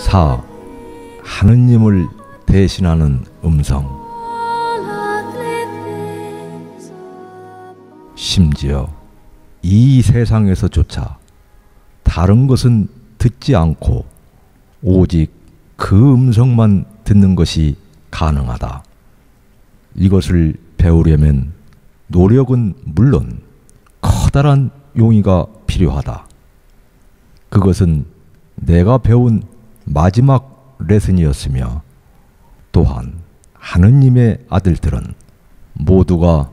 4. 하느님을 대신하는 음성. 심지어 이 세상에서조차 다른 것은 듣지 않고 오직 그 음성만 듣는 것이 가능하다. 이것을 배우려면 노력은 물론 커다란 용의가 필요하다. 그것은 내가 배운 마지막 레슨이었으며 또한 하느님의 아들들은 모두가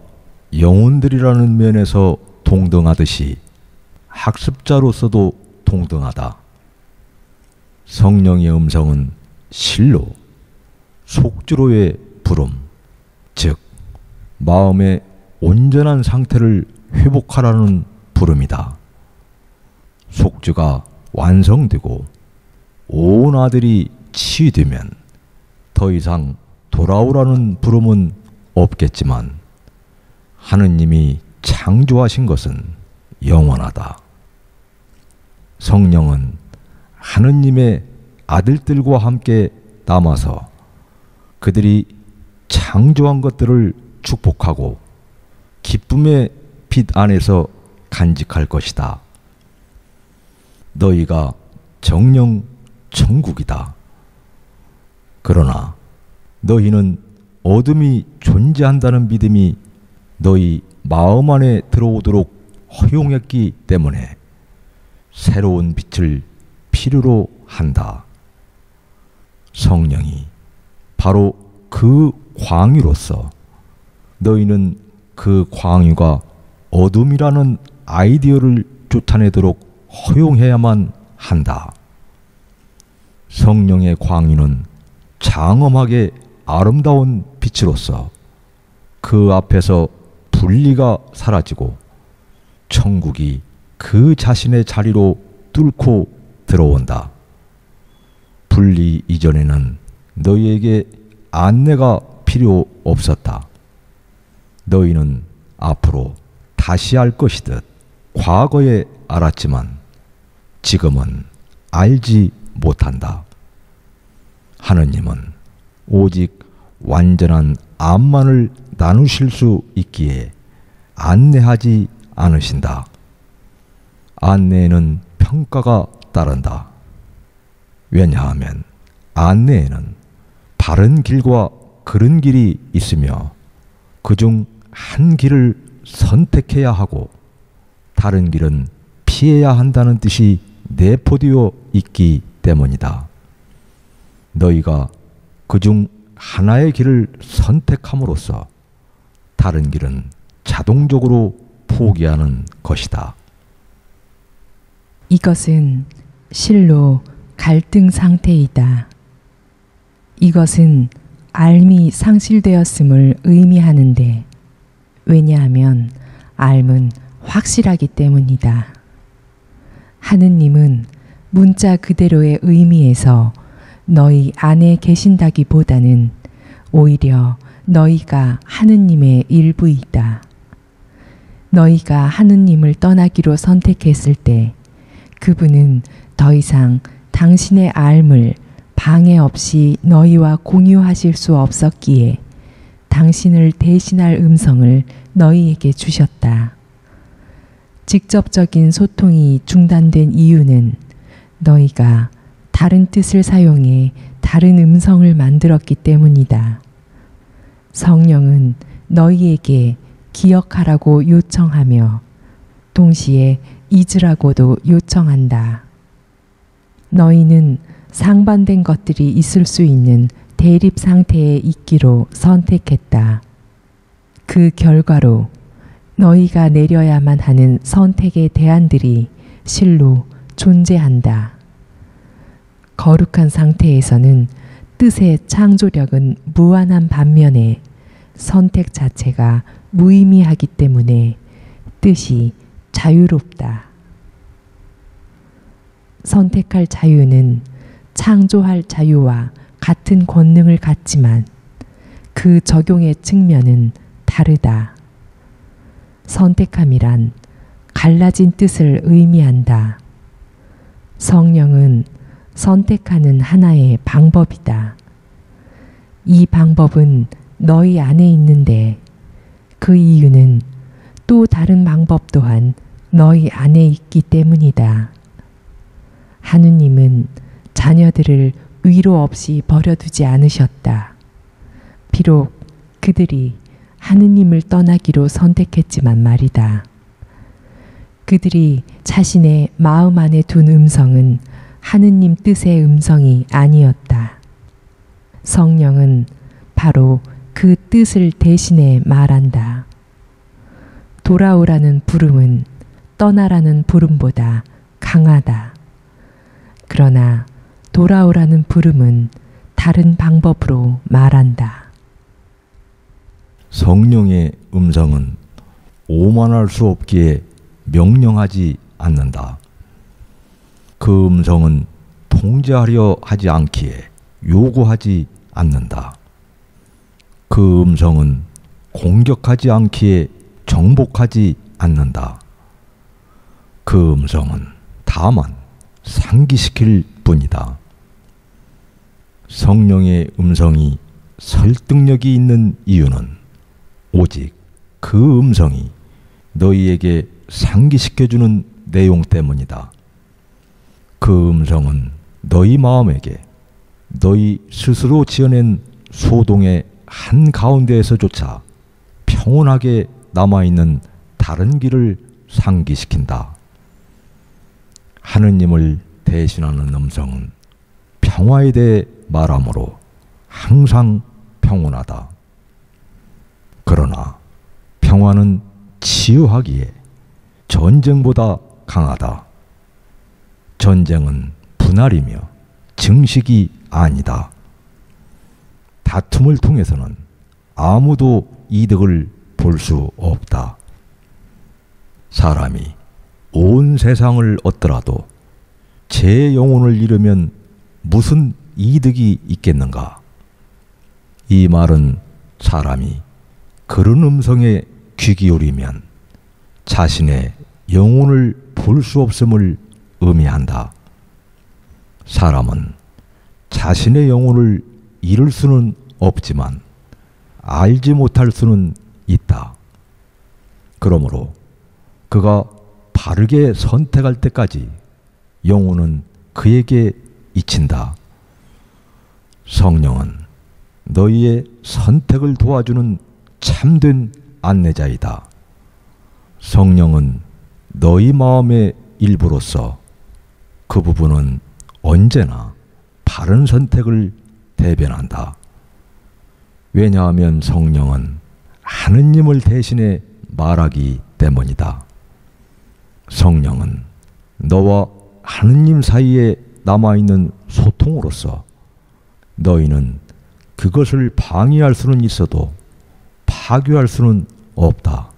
영혼들이라는 면에서 동등하듯이 학습자로서도 동등하다. 성령의 음성은 실로, 속주로의 부름, 즉 마음의 온전한 상태를 회복하라는 부름이다. 속주가 완성되고 온 아들이 치유되면 더 이상 돌아오라는 부름은 없겠지만 하느님이 창조하신 것은 영원하다. 성령은 하느님의 아들들과 함께 남아서 그들이 창조한 것들을 축복하고 기쁨의 빛 안에서 간직할 것이다. 너희가 정령 천국이다. 그러나 너희는 어둠이 존재한다는 믿음이 너희 마음 안에 들어오도록 허용했기 때문에 새로운 빛을 필요로 한다. 성령이 바로 그 광유로서 너희는 그 광유가 어둠이라는 아이디어를 쫓아내도록 허용해야만 한다. 성령의 광유는 장엄하게 아름다운 빛으로서 그 앞에서 분리가 사라지고 천국이 그 자신의 자리로 뚫고 들어온다. 분리 이전에는 너희에게 안내가 필요 없었다. 너희는 앞으로 다시 알 것이듯 과거에 알았지만 지금은 알지 못한다. 하느님은 오직 완전한 암만을 나누실 수 있기에 안내하지 않으신다. 안내에는 평가가 따른다. 왜냐하면 안내에는 바른 길과 그른 길이 있으며 그중 한 길을 선택해야 하고 다른 길은 피해야 한다는 뜻이 내포되어 있기 때문이다. 너희가 그중 하나의 길을 선택함으로써 다른 길은 자동적으로 포기하는 것이다. 이것은 실로 갈등 상태이다. 이것은 알미 상실되었음을 의미하는데 왜냐하면 알은 확실하기 때문이다. 하느님은 문자 그대로의 의미에서 너희 안에 계신다기보다는 오히려 너희가 하느님의 일부이다. 너희가 하느님을 떠나기로 선택했을 때 그분은 더 이상 당신의 삶을 방해 없이 너희와 공유하실 수 없었기에 당신을 대신할 음성을 너희에게 주셨다. 직접적인 소통이 중단된 이유는 너희가 다른 뜻을 사용해 다른 음성을 만들었기 때문이다. 성령은 너희에게 기억하라고 요청하며 동시에 잊으라고도 요청한다. 너희는 상반된 것들이 있을 수 있는 대립 상태에 있기로 선택했다. 그 결과로 너희가 내려야만 하는 선택의 대안들이 실로 존재한다. 거룩한 상태에서는 뜻의 창조력은 무한한 반면에 선택 자체가 무의미하기 때문에 뜻이 자유롭다. 선택할 자유는 창조할 자유와 같은 권능을 갖지만 그 적용의 측면은 다르다. 선택함이란 갈라진 뜻을 의미한다. 성령은 선택하는 하나의 방법이다. 이 방법은 너희 안에 있는데 그 이유는 또 다른 방법 또한 너희 안에 있기 때문이다. 하느님은 자녀들을 위로 없이 버려두지 않으셨다. 비록 그들이 하느님을 떠나기로 선택했지만 말이다. 그들이 자신의 마음 안에 둔 음성은 하느님 뜻의 음성이 아니었다. 성령은 바로 그 뜻을 대신해 말한다. 돌아오라는 부름은 떠나라는 부름보다 강하다. 그러나 돌아오라는 부름은 다른 방법으로 말한다. 성령의 음성은 오만할 수 없기에 명령하지 않는다. 그 음성은 통제하려 하지 않기에 요구하지 않는다. 그 음성은 공격하지 않기에 정복하지 않는다. 그 음성은 다만 상기시킬 뿐이다. 성령의 음성이 설득력이 있는 이유는 오직 그 음성이 너희에게 상기시켜주는 내용 때문이다. 그 음성은 너희 마음에게 너희 스스로 지어낸 소동의 한가운데에서조차 평온하게 남아있는 다른 길을 상기시킨다. 하느님을 대신하는 음성은 평화에 대해 말하므로 항상 평온하다. 그러나 평화는 치유하기에 전쟁보다 강하다. 전쟁은 분할이며 증식이 아니다. 다툼을 통해서는 아무도 이득을 볼 수 없다. 사람이 온 세상을 얻더라도 제 영혼을 잃으면 무슨 이득이 있겠는가? 이 말은 사람이 그런 음성에 귀 기울이면 자신의 영혼을 볼 수 없음을 의미한다. 사람은 자신의 영혼을 잃을 수는 없지만 알지 못할 수는 있다. 그러므로 그가 바르게 선택할 때까지 영혼은 그에게 잊힌다. 성령은 너희의 선택을 도와주는 참된 안내자이다. 성령은 너희 마음의 일부로서 그 부분은 언제나 바른 선택을 대변한다. 왜냐하면 성령은 하느님을 대신해 말하기 때문이다. 성령은 너와 하느님 사이에 남아있는 소통으로서 너희는 그것을 방해할 수는 있어도 파괴할 수는 없다.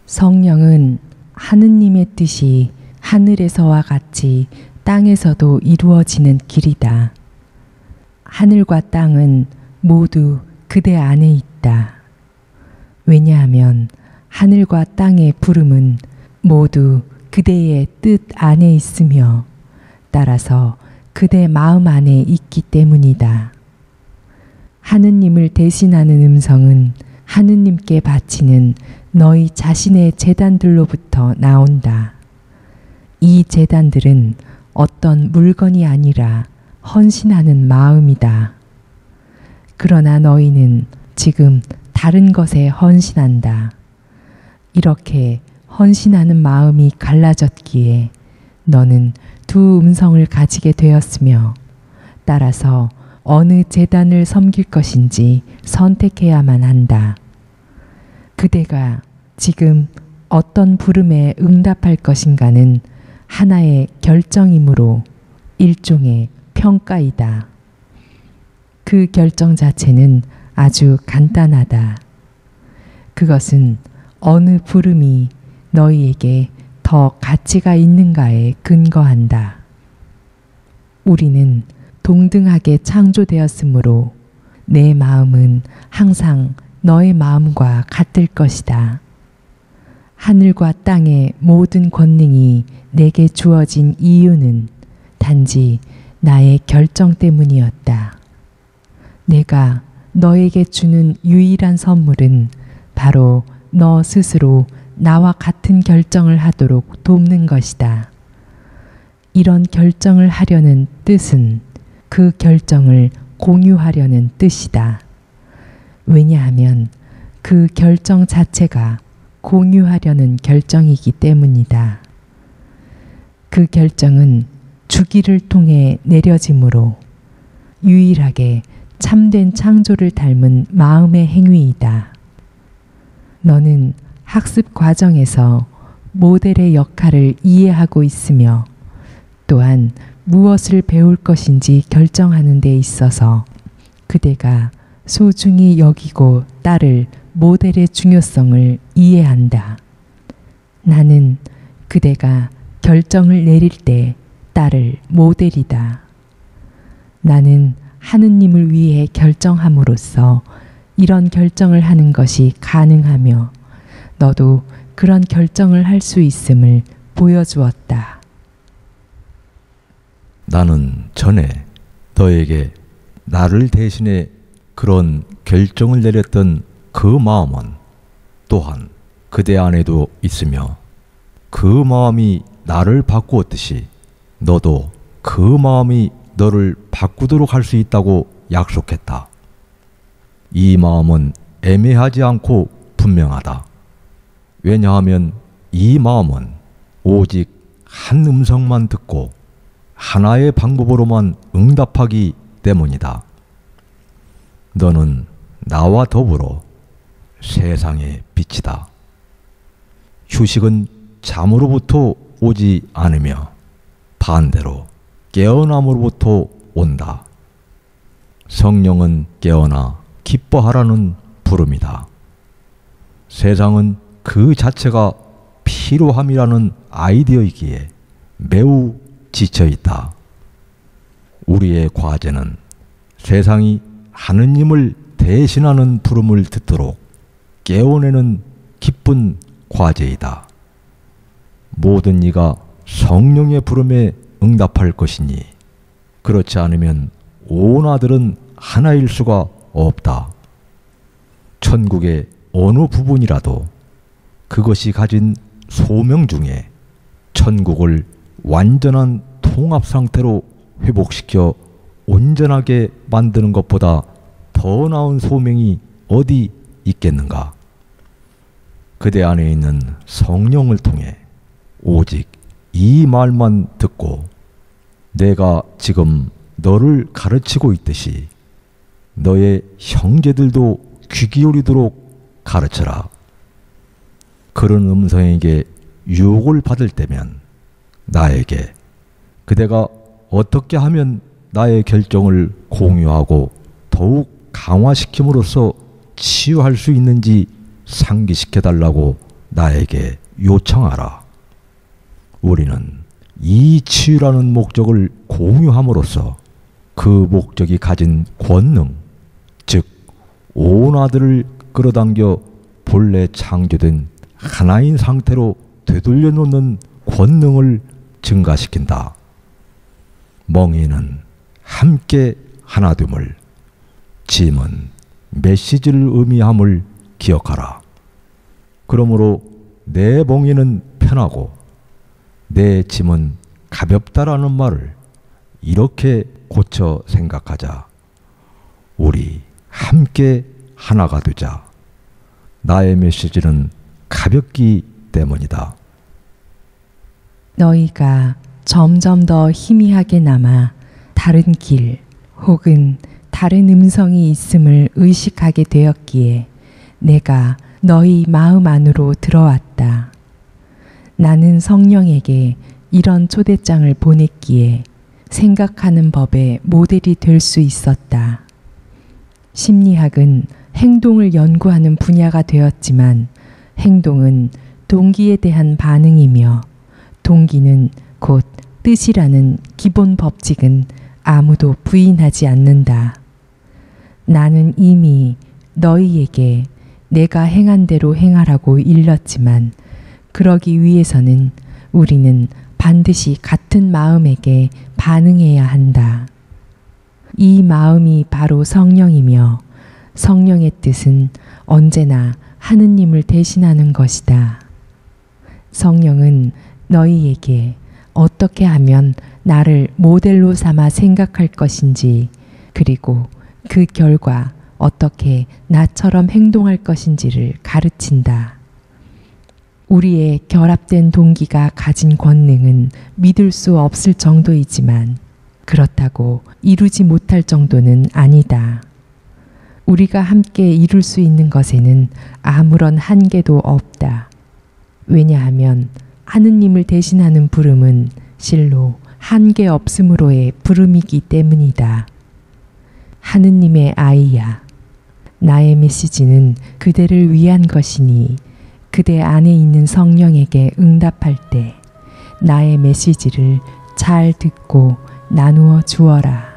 성령은 하느님의 뜻이 하늘에서와 같이 땅에서도 이루어지는 길이다. 하늘과 땅은 모두 그대 안에 있다. 왜냐하면 하늘과 땅의 부름은 모두 그대의 뜻 안에 있으며 따라서 그대 마음 안에 있기 때문이다. 하느님을 대신하는 음성은 하느님께 바치는 너희 자신의 제단들로부터 나온다. 이 제단들은 어떤 물건이 아니라 헌신하는 마음이다. 그러나 너희는 지금 다른 것에 헌신한다. 이렇게 헌신하는 마음이 갈라졌기에 너는 두 음성을 가지게 되었으며 따라서 어느 제단을 섬길 것인지 선택해야만 한다. 그대가 지금 어떤 부름에 응답할 것인가는 하나의 결정이므로 일종의 평가이다. 그 결정 자체는 아주 간단하다. 그것은 어느 부름이 너희에게 더 가치가 있는가에 근거한다. 우리는 동등하게 창조되었으므로 내 마음은 항상 너의 마음과 같을 것이다. 하늘과 땅의 모든 권능이 내게 주어진 이유는 단지 나의 결정 때문이었다. 내가 너에게 주는 유일한 선물은 바로 너 스스로 나와 같은 결정을 하도록 돕는 것이다. 이런 결정을 하려는 뜻은 그 결정을 공유하려는 뜻이다. 왜냐하면 그 결정 자체가 공유하려는 결정이기 때문이다. 그 결정은 주기를 통해 내려지므로 유일하게 참된 창조를 닮은 마음의 행위이다. 너는 학습 과정에서 모델의 역할을 이해하고 있으며 또한 무엇을 배울 것인지 결정하는 데 있어서 그대가 소중히 여기고 따를 모델의 중요성을 이해한다. 나는 그대가 결정을 내릴 때 따를 모델이다. 나는 하느님을 위해 결정함으로써 이런 결정을 하는 것이 가능하며 너도 그런 결정을 할 수 있음을 보여주었다. 나는 전에 너에게 나를 대신해 그런 결정을 내렸던 그 마음은 또한 그대 안에도 있으며 그 마음이 나를 바꾸었듯이 너도 그 마음이 너를 바꾸도록 할 수 있다고 약속했다. 이 마음은 애매하지 않고 분명하다. 왜냐하면 이 마음은 오직 한 음성만 듣고 하나의 방법으로만 응답하기 때문이다. 너는 나와 더불어 세상의 빛이다. 휴식은 잠으로부터 오지 않으며 반대로 깨어남으로부터 온다. 성령은 깨어나 기뻐하라는 부름이다. 세상은 그 자체가 피로함이라는 아이디어이기에 매우 지쳐있다. 우리의 과제는 세상이 하느님을 대신하는 부름을 듣도록 깨워내는 기쁜 과제이다. 모든 이가 성령의 부름에 응답할 것이니 그렇지 않으면 온 아들은 하나일 수가 없다. 천국의 어느 부분이라도 그것이 가진 소명 중에 천국을 완전한 통합 상태로 회복시켜 온전하게 만드는 것보다 더 나은 소명이 어디 있겠는가? 그대 안에 있는 성령을 통해 오직 이 말만 듣고 내가 지금 너를 가르치고 있듯이 너의 형제들도 귀 기울이도록 가르쳐라. 그런 음성에게 유혹을 받을 때면 나에게 그대가 어떻게 하면 나의 결정을 공유하고 더욱 강화시킴으로써 치유할 수 있는지 상기시켜달라고 나에게 요청하라. 우리는 이 치유라는 목적을 공유함으로써 그 목적이 가진 권능, 즉 온 아들을 끌어당겨 본래 창조된 하나인 상태로 되돌려 놓는 권능을 증가시킨다. 멍에는 함께 하나됨을, 짐은 메시지를 의미함을 기억하라. 그러므로 내 멍에는 편하고 내 짐은 가볍다라는 말을 이렇게 고쳐 생각하자. 우리 함께 하나가 되자. 나의 메시지는 가볍기 때문이다. 너희가 점점 더 희미하게 남아 다른 길 혹은 다른 음성이 있음을 의식하게 되었기에 내가 너희 마음 안으로 들어왔다. 나는 성령에게 이런 초대장을 보냈기에 생각하는 법의 모델이 될 수 있었다. 심리학은 행동을 연구하는 분야가 되었지만 행동은 동기에 대한 반응이며 동기는 곧 뜻이라는 기본 법칙은 아무도 부인하지 않는다. 나는 이미 너희에게 내가 행한 대로 행하라고 일렀지만 그러기 위해서는 우리는 반드시 같은 마음에게 반응해야 한다. 이 마음이 바로 성령이며 성령의 뜻은 언제나 하느님을 대신하는 것이다. 성령은 너희에게 어떻게 하면 나를 모델로 삼아 생각할 것인지, 그리고 그 결과 어떻게 나처럼 행동할 것인지를 가르친다. 우리의 결합된 동기가 가진 권능은 믿을 수 없을 정도이지만 그렇다고 이루지 못할 정도는 아니다. 우리가 함께 이룰 수 있는 것에는 아무런 한계도 없다. 왜냐하면 하느님을 대신하는 부름은 실로 한계 없음으로의 부름이기 때문이다. 하느님의 아이야, 나의 메시지는 그대를 위한 것이니 그대 안에 있는 성령에게 응답할 때 나의 메시지를 잘 듣고 나누어 주어라.